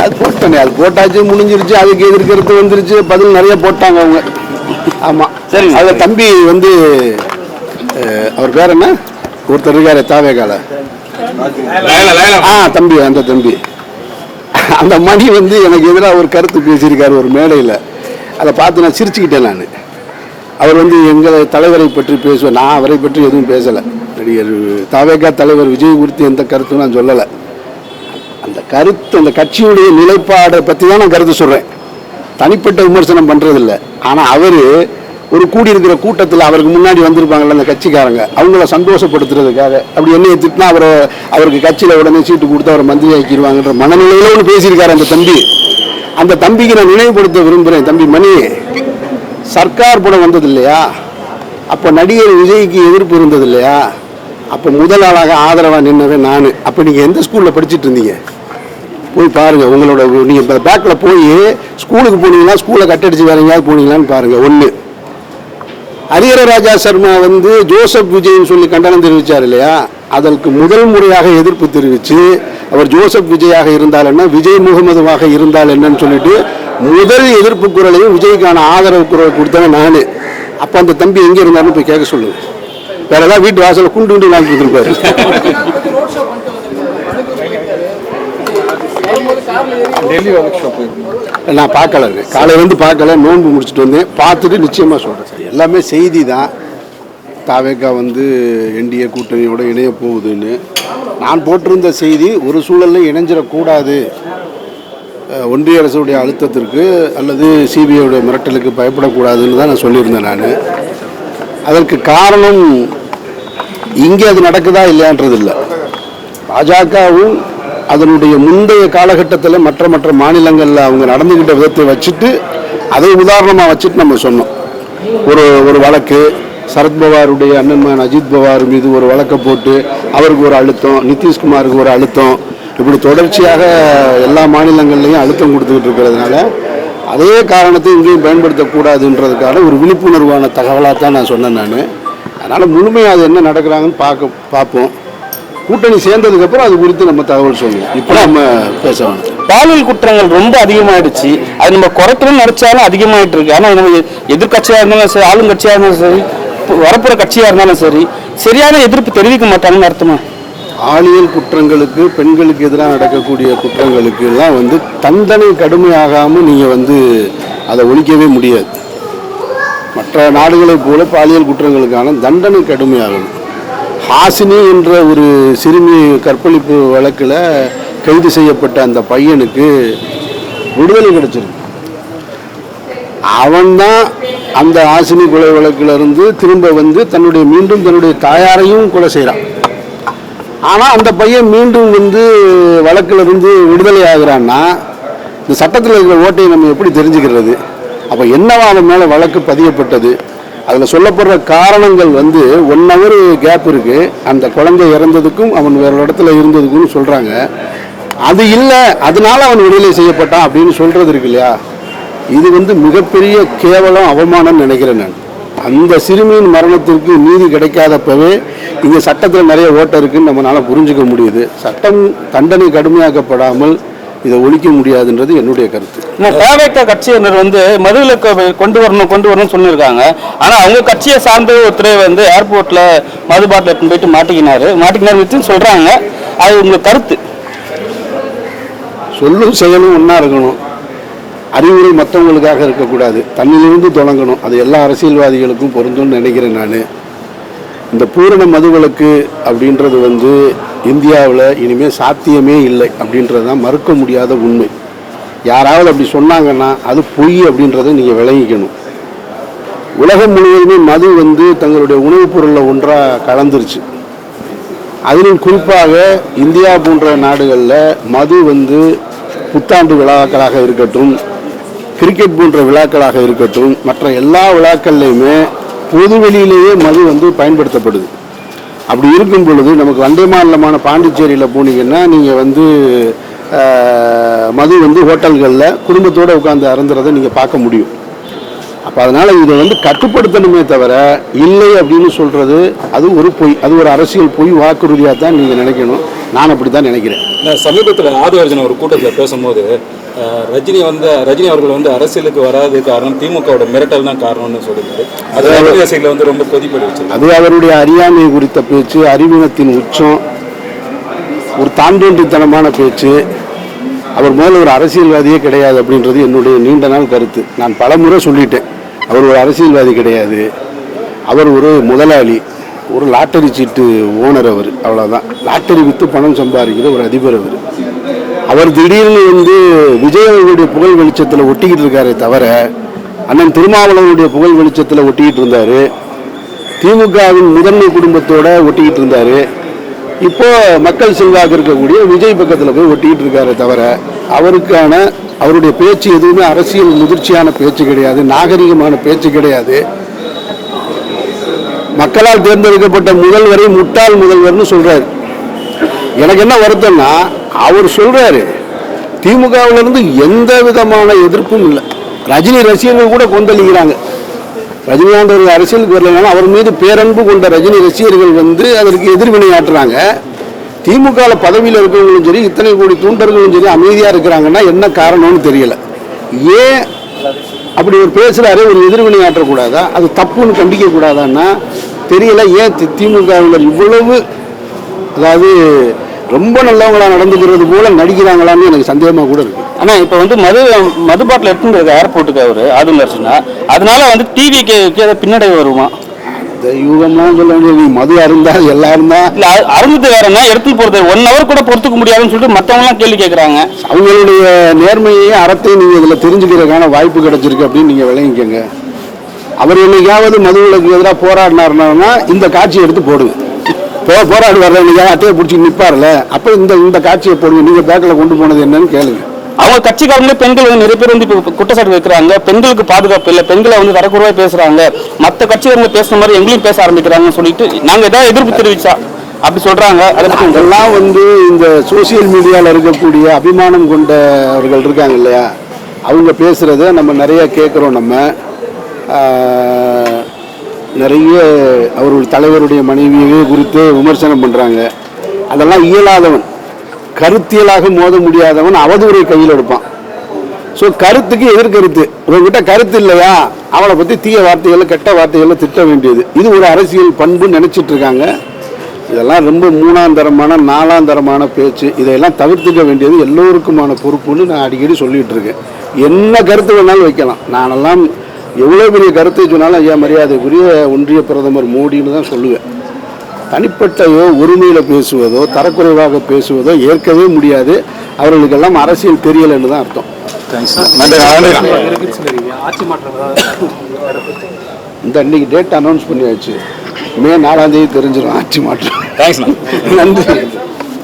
அது போட்டானே, அது போட்டாச்சு, முடிஞ்சிருச்சு. அதுக்கு எதிர்க்கிறது வந்துருச்சு, பதில் நிறைய போட்டாங்க அவங்க. ஆமாம், சரி. அதில் தம்பி வந்து அவர் பேர் என்ன, ஒருத்தர் இருக்காரு தாவேகால, தம்பி, அந்த தம்பி, அந்த மணி வந்து எனக்கு எதிராக ஒரு கருத்து பேசியிருக்காரு ஒரு மேடையில். அதை பார்த்து நான் சிரிச்சுக்கிட்டேன். நான் அவர் வந்து எங்களை தலைவரை பற்றி பேசுவேன், நான் அவரை பற்றி எதுவும் பேசலை. நடிகர் தாவேகா தலைவர் விஜய் குறித்து எந்த கருத்தும் நான் சொல்லலை. அந்த கருத்து, அந்த கட்சியுடைய நிலைப்பாடை பற்றி தான் நான் கருத்து சொல்கிறேன். தனிப்பட்ட விமர்சனம் பண்ணுறதில்லை. ஆனால் அவர் ஒரு கூடியிருக்கிற கூட்டத்தில் அவருக்கு முன்னாடி வந்திருப்பாங்கள்ல அந்த கட்சிக்காரங்க, அவங்கள சந்தோஷப்படுத்துறதுக்காக அப்படி என்னையை திட்டினா அவருக்கு கட்சியில் உடனே சீட்டு கொடுத்து அவரை மந்திரி ஆக்கிடுவாங்கன்ற மனநிலையில் ஒன்று பேசியிருக்காரு அந்த தம்பி. அந்த தம்பிக்கு நான் நினைவுபடுத்த விரும்புகிறேன். தம்பி மணி, சர்க்கார் படம் வந்தது இல்லையா, அப்போ நடிகர் விஜய்க்கு எதிர்ப்பு இருந்தது இல்லையா, அப்போ முதல் ஆளாக ஆதரவாக நின்னவன் நான். அப்போ நீங்கள் எந்த ஸ்கூலில் படிச்சுட்டு இருந்தீங்க? போய் பாருங்கள். உங்களோட நீங்கள் இப்போ பேக்கில் போய் ஸ்கூலுக்கு போனீங்கன்னா ஸ்கூலை கட்டடிச்சு வேற எங்கேயாவது போனீங்களான்னு பாருங்கள். ஒன்று, ஹரிஹர ராஜா சர்மா வந்து ஜோசப் விஜய்னு சொல்லி கண்டனம் தெரிவித்தார் இல்லையா, அதற்கு முதல் முறையாக எதிர்ப்பு தெரிவித்து அவர் ஜோசப் விஜயாக இருந்தால் என்ன, விஜய் முகமதுவாக இருந்தால் என்னன்னு சொல்லிட்டு முதல் எதிர்ப்பு குரலையும் விஜய்க்கான ஆதரவு குரல் கொடுத்தவன் நான். அப்போ அந்த தம்பி எங்கே இருந்தாருன்னு போய் கேட்க சொல்லுங்க. வேற ஏதாவது வீட்டு வாசல குண்டு வாங்கி கொடுத்துருப்பாரு. நான் பார்க்கல, காலையில வந்து பார்க்கல, நோன்பு முடிச்சுட்டு வந்தேன். பார்த்துட்டு நிச்சயமாக சொல்கிறேன். சார், எல்லாமே செய்தி தான். தாவேகா வந்து என்டிஏ கூட்டணியோட இணைய போகுதுன்னு நான் போட்டிருந்த செய்தி ஒரு சூழலில் இணைஞ்சிடக்கூடாது, ஒன்றிய அரசுடைய அழுத்தத்திற்கு அல்லது சிபிஐடைய மிரட்டலுக்கு பயப்படக்கூடாதுன்னு தான் நான் சொல்லியிருந்தேன். நான் அதற்கு காரணம் இங்கே அது நடக்குதா இல்லையான்றது இல்லை. பாஜகவும் அதனுடைய முந்தைய காலகட்டத்தில் மற்ற மாநிலங்களில் அவங்க நடந்துக்கிட்ட விதத்தை வச்சுட்டு அதை உதாரணமாக வச்சுட்டு நம்ம சொன்னோம். ஒரு வழக்கு, சரத்பவாருடைய அண்ணன் அஜித் பவார் மீது ஒரு வழக்கை போட்டு அவருக்கு ஒரு அழுத்தம், நிதிஷ்குமாருக்கு ஒரு அழுத்தம், இப்படி தொடர்ச்சியாக எல்லா மாநிலங்கள்லையும் அழுத்தம் கொடுத்துக்கிட்டு இருக்கிறதுனால அதே காரணத்தை இங்கேயும் பயன்படுத்தக்கூடாதுன்றதுக்கான ஒரு விழிப்புணர்வான தகவலாக தான் நான் சொன்னேன். நான் அதனால் முழுமையாக அது என்ன நடக்கிறாங்கன்னு பார்ப்போம். கூட்டணி சேர்ந்ததுக்கப்புறம் அது குறித்து நம்ம தகவல் சொல்லுவோம். இப்போ நம்ம பேசணும். பாலியல் குற்றங்கள் ரொம்ப அதிகமாகிடுச்சு. அது நம்ம குறைக்கணும்னு நினச்சாலும் அதிகமாகிட்டு இருக்கு. ஆனால் நம்ம எதிர்கட்சியாக இருந்தாலும் சரி, ஆளுங்கட்சியாக இருந்தாலும் சரி, வரப்புற கட்சியாக இருந்தாலும் சரி, சரியான எதிர்ப்பு தெரிவிக்க மாட்டாங்கன்னு அர்த்தமா? பாலியல் குற்றங்களுக்கு, பெண்களுக்கு எதிராக நடக்கக்கூடிய குற்றங்களுக்கு எல்லாம் வந்து தண்டனை கடுமையாகாமல் நீங்கள் வந்து அதை ஒழிக்கவே முடியாது. மற்ற நாடுகளைப் போல பாலியல் குற்றங்களுக்கான தண்டனை கடுமையாகணும். ஹாசினி என்ற ஒரு சிறுமி கற்பழிப்பு வழக்கில் கைது செய்யப்பட்ட அந்த பையனுக்கு விடுதலை கிடைச்சிருக்கு. அவன்தான் அந்த ஹாசினி கொலை வழக்கிலிருந்து திரும்ப வந்து மீண்டும் தன்னுடைய தாயாரையும் கொலை செய்கிறான். ஆனால் அந்த பையன் மீண்டும் வந்து வழக்கிலிருந்து விடுதலை ஆகிறான்னா இந்த சட்டத்தில் இருக்கிற ஓட்டையை நம்ம எப்படி தெரிஞ்சுக்கிறது? அப்போ என்னவா அவன் மேலே வழக்கு பதியப்பட்டது? அதில் சொல்லப்படுற காரணங்கள் வந்து 1 hour கேப் இருக்குது. அந்த குழந்தை இறந்ததுக்கும் அவன் வேறு இடத்துல இருந்ததுக்கும் சொல்கிறாங்க. அது இல்லை, அதனால அவன் விடுதலை செய்யப்பட்டான் அப்படின்னு சொல்கிறது இருக்கு இல்லையா, இது வந்து மிகப்பெரிய கேவலம், அவமானம் நினைக்கிறேன் நான். அந்த சிறுமியின் மரணத்திற்கு நீதி கிடைக்காதப்பவே இங்கே சட்டத்தில் நிறைய ஓட்டை இருக்குன்னு நம்மளால் புரிஞ்சுக்க முடியுது. சட்டம் தண்டனை கடுமையாக்கப்படாமல் இதை ஒழிக்க முடியாதுன்றது என்னுடைய கருத்து. தாவேகா கட்சியினர் வந்து மதுவிலக்கு கொண்டு வரணும்னு சொல்லியிருக்காங்க. ஆனால் அவங்க கட்சியை சார்ந்த ஒருத்தர் வந்து ஏர்போர்ட்டில் மது பாட்டில் எடுத்துன்னு போயிட்டு மாட்டிக்கினார் சொல்கிறாங்க. அது உங்கள் கருத்து? சொல்லும் செயலும் ஒன்றா இருக்கணும். அறிவுரை மற்றவங்களுக்காக இருக்கக்கூடாது, தன்னிலிருந்து தொடங்கணும். அது எல்லா அரசியல்வாதிகளுக்கும் பொருந்தும்னு நினைக்கிறேன். நான் இந்த பூரண மதுவிலக்கு அப்படின்றது வந்து இந்தியாவில் இனிமேல் சாத்தியமே இல்லை அப்படின்றது தான் மறுக்க முடியாத உண்மை. யாராவது அப்படி சொன்னாங்கன்னா அது பொய் அப்படின்றத நீங்கள் விளங்கிக்கணும். உலகம் முழுவதுமே மது வந்து தங்களுடைய உணவுப் பொருளில் ஒன்றாக கலந்துருச்சு. அதிலும் குறிப்பாக இந்தியா போன்ற நாடுகளில் மது வந்து புத்தாண்டு விழாக்களாக இருக்கட்டும், கிரிக்கெட் போன்ற விழாக்களாக இருக்கட்டும், மற்ற எல்லா விழாக்கள்லையுமே பொதுவெளியிலேயே மது வந்து பயன்படுத்தப்படுது. அப்படி இருக்கும் பொழுது நமக்கு வண்டே மாநிலமான பாண்டிச்சேரியில் போனீங்கன்னா நீங்கள் வந்து மது வந்து ஹோட்டல்களில் குடும்பத்தோடு உட்காந்து அருந்துறதை நீங்கள் பார்க்க முடியும். அப்போ அதனால் இதை வந்து கட்டுப்படுத்தணுமே தவிர இல்லை அப்படின்னு சொல்கிறது அது ஒரு பொய், அது ஒரு அரசியல் பொய் வாக்குறுதியாக தான் நீங்கள் நினைக்கணும். நான் அப்படி தான் நினைக்கிறேன். சமீபத்தில் ஆதவ அர்ஜுன் ஒரு கூட்டத்தில் பேசும்போது ரஜினி அவர்கள் வந்து அரசியலுக்கு வராது காரணம் திமுகவோட மிரட்டல் தான் காரணம்னு சொல்லியிருந்தாரு. அது ரசிகர்களை வந்து ரொம்ப கொதிப்படி வச்சு, அது அவருடைய அறியாமை குறித்த பேச்சு, அறிவினத்தின் உச்சம், ஒரு தாண்டோன்றித்தனமான பேச்சு. அவர் மேலே ஒரு அரசியல்வாதியே கிடையாது அப்படின்றது என்னுடைய நீண்ட நாள் கருத்து. நான் பலமுறை சொல்லிட்டேன், அவர் ஒரு அரசியல்வாதி கிடையாது, அவர் ஒரு முதலாளி, ஒரு லாட்டரி சீட்டு ஓனர். அவர் அவ்வளோதான், லாட்டரி விற்று பணம் சம்பாதிக்கிற ஒரு அதிபர். அவர் திடீர்னு வந்து விஜய் அவர்களுடைய புகழ் வெளிச்சத்தில் ஒட்டிக்கிட்டு இருக்காரே தவிர அண்ணன் திருமாவளவனுடைய புகழ் வெளிச்சத்தில் ஒட்டிக்கிட்டு இருந்தார், திமுகவின் முதன்மை குடும்பத்தோட ஒட்டிக்கிட்டு இருந்தார். இப்போ மக்கள் செல்வாக்கு இருக்கக்கூடிய விஜய் பக்கத்தில் போய் ஒட்டிக்கிட்டு இருக்காரே தவிர அவருடைய பேச்சு எதுவுமே அரசியல் முதிர்ச்சியான பேச்சு கிடையாது, நாகரிகமான பேச்சு கிடையாது. மக்களால் தேர்ந்தெடுக்கப்பட்ட முதல்வரை முட்டாள் முதல்வர்னு சொல்றாரு. எனக்கு என்ன வருத்தம்னா, அவர் சொல்றாரு திமுகவிலிருந்து எந்த விதமான எதிர்ப்பும் இல்லை. ரஜினி ரசிகர்கள் கூட கொந்தளிக்கிறாங்க. ரஜினிகாந்த் ஒரு அரசியலுக்கு வரலனாலும் அவர் மீது பேரன்பு கொண்ட ரஜினி ரசிகர்கள் வந்து அதற்கு எதிர்வினை ஆற்றுறாங்க. திமுகவில் பதவியில் இருக்கிறவங்களும் சரி, இத்தனை கோடி தூண்டர்களும் சரி அமைதியாக இருக்கிறாங்கன்னா என்ன காரணம்னு தெரியல. ஏன் அப்படி ஒரு பேசுகிறாரு, ஒரு எதிர்வினை ஆற்றக்கூடாதா, அது தப்புன்னு கண்டிக்க கூடாதான்னா தெரியல. ஏன் திமுகவினர் இவ்வளவு, அதாவது ரொம்ப நல்லவங்களா நடந்துக்கிறது போல நடிக்கிறாங்களான்னு எனக்கு சந்தேகமாக கூட இருக்கு. ஆனால் இப்போ வந்து மது பாட்டில் எடுத்துட்டு இருக்க ஏர்போர்ட்டுக்கு அவர் ஆளுநர்னா, அதனால வந்து டிவிக்கு பின்னடைவு வருமா? இந்த யூகம்லாம் சொல்ல வேண்டிய, மது அருந்தா எல்லாரும் தான் இல்லை, அருந்தது வேறன்னா எடுத்துட்டு போகிறது 1 hour கூட பொறுத்துக்க முடியாதுன்னு சொல்லிட்டு மற்றவங்களாம் கேள்வி கேட்குறாங்க. அவங்களுடைய நேர்மையை அறத்தையும் நீங்கள் இதில் தெரிஞ்சுக்கிறதுக்கான வாய்ப்பு கிடைச்சிருக்கு அப்படின்னு நீங்கள் விளங்கிக்கங்க. அவர் என்னைக்காவது மதுவிலக்கு எதிராக போராடினாருன்னா இந்த காட்சியை எடுத்து போடுங்க. போராடி வர்ற என்னைக்காவது அட்டையை பிடிச்சி நிற்பார்ல, அப்போ இந்த காட்சியை போடுங்க. நீங்கள் பேக்கில் கொண்டு போனது என்னன்னு கேளுங்க. அவங்க கட்சிக்காரங்களே பெண்கள் வந்து நிறைய பேர் வந்து இப்போ குற்றச்சாட்டு வைக்கிறாங்க, பெண்களுக்கு பாதுகாப்பு இல்லை, பெண்களை வந்து தரக்குறைவாக பேசுறாங்க, மற்ற கட்சிக்காரங்க பேசுற மாதிரி எங்களையும் பேச ஆரம்பிக்கிறாங்கன்னு சொல்லிட்டு நாங்கள் ஏதாவது எதிர்ப்பு தெரிவிச்சா அப்படி சொல்றாங்க. அதெல்லாம் வந்து இந்த சோசியல் மீடியாவில் இருக்கக்கூடிய அபிமானம் கொண்டவர்கள் இருக்காங்க இல்லையா, அவங்க பேசுறத நம்ம நிறைய கேட்குறோம். நம்ம நிறைய அவர்கள் தலைவருடைய மனைவியவே குறித்து விமர்சனம் பண்ணுறாங்க. அதெல்லாம் இயலாதவன், கருத்தியலாக மோத முடியாதவன் அவதூறை கையில் எடுப்பான். ஸோ கருத்துக்கு எதிர்கருத்து, உங்ககிட்ட கருத்து இல்லையா அவளை பற்றி தீய வார்த்தைகளை கெட்ட வார்த்தைகளை திட்ட வேண்டியது, இது ஒரு அரசியல் பண்புன்னு நினச்சிட்டு இருக்காங்க. இதெல்லாம் ரொம்ப 3ஆம் தரமான 4ஆம் தரமான பேச்சு. இதையெல்லாம் தவிர்த்துக்க வேண்டியது எல்லோருக்குமான பொறுப்புன்னு நான் அடிக்கடி சொல்லிகிட்டு இருக்கேன். என்ன கருத்து வேணாலும் வைக்கலாம். நானெல்லாம் எவ்வளோ பெரிய கருத்தை சொன்னாலும் ஐயா மரியாதைக்குரிய ஒன்றிய பிரதமர் மோடின்னு தான் சொல்லுவேன். தனிப்பட்டதோ உரிமையில் பேசுவதோ தரக்குறைவாக பேசுவதோ ஏற்கவே முடியாது. அவர்களுக்கெல்லாம் அரசியல் தெரியலைன்னு தான் அர்த்தம். இந்த அன்னைக்கு டேட் அனௌன்ஸ் பண்ணியாச்சு, மே 4ஆம் தேதி தெரிஞ்சிடும் ஆட்சி மாற்றம். தேங்க்ஸ். நன்றி.